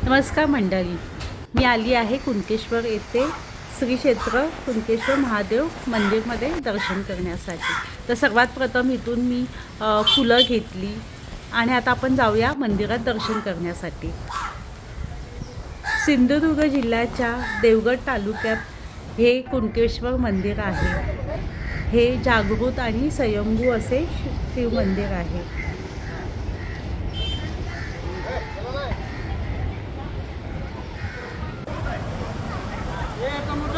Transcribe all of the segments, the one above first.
नमस्कार मंडळी, मी आली आहे कुणकेश्वर येथे श्री क्षेत्र कुणकेश्वर महादेव मंदिरमध्ये दर्शन करण्यासाठी। तर सर्वात प्रथम इथून मी फुलं घेतली आणि आता आपण जाऊया मंदिरात दर्शन करण्यासाठी। सिंधुदुर्ग जिल्ह्याच्या देवगड तालुक्यात हे कुणकेश्वर मंदिर आहे। हे जागृत आणि स्वयंभू असे शिव मंदिर आहे।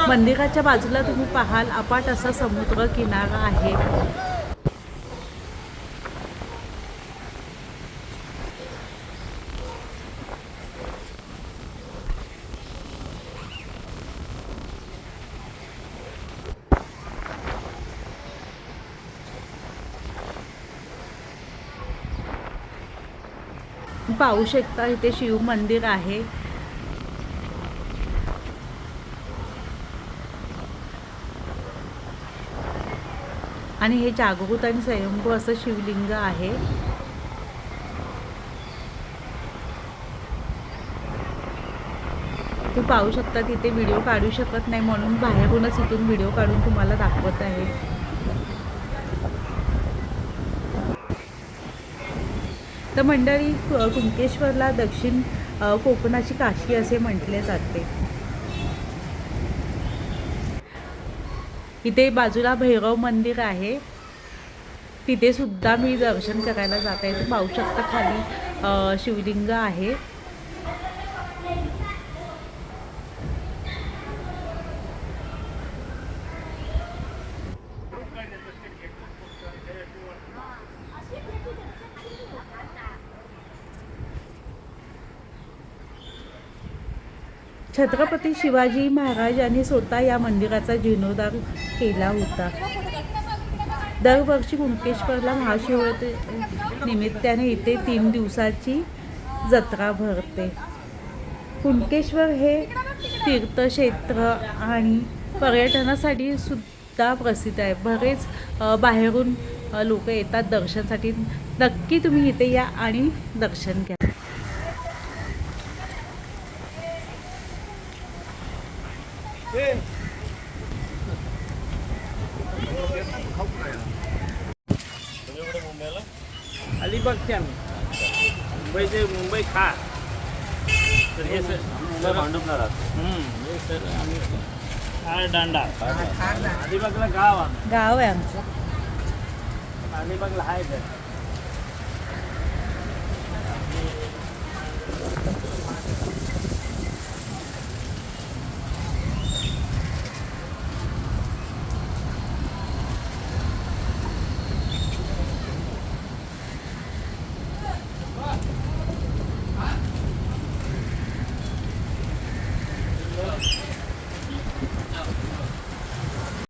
मंदिराच्या बाजूला तुम्ही पाहाल अपाट असा समुद्र किनारा आहे। पाहू शकता इथे शिव मंदिर आहे। आणि हे जागृत आणि स्वयंभू असं शिवलिंग आहे। तुम्ही पाहू शकता तिथे व्हिडिओ काढू शकत नाही म्हणून बाहेरूनच इथून व्हिडिओ काढून तुम्हाला दाखवत आहे। तर मंडळी, कुणकेश्वरला दक्षिण कोकणाची काशी असे म्हटले जाते। इथे बाजूला भैरव मंदिर आहे, तिथे सुद्धा मी दर्शन करायला जात आहे। तुम्ही पाहू शकता खाली शिवलिंग आहे। छत्रपती शिवाजी महाराजांनी स्वतः या मंदिराचा जीर्णोद्धार केला होता। दरवर्षी कुणकेश्वरला महाशिवरात्री निमित्ताने इथे 3 दिवसाची जत्रा भरते। कुणकेश्वर हे तीर्थक्षेत्र आणि पर्यटनासाठी सुद्धा प्रसिद्ध आहे। बरेच बाहेरून लोक येतात दर्शनासाठी। नक्की तुम्ही इथे या आणि दर्शन घ्या। अलिबागचे आम्ही मुंबई खा तर हे सर भांडुपला राहतो। हे सर आम्ही दांडा अलिबागला गाव गाव आहे आमचं। अलिबागला आहे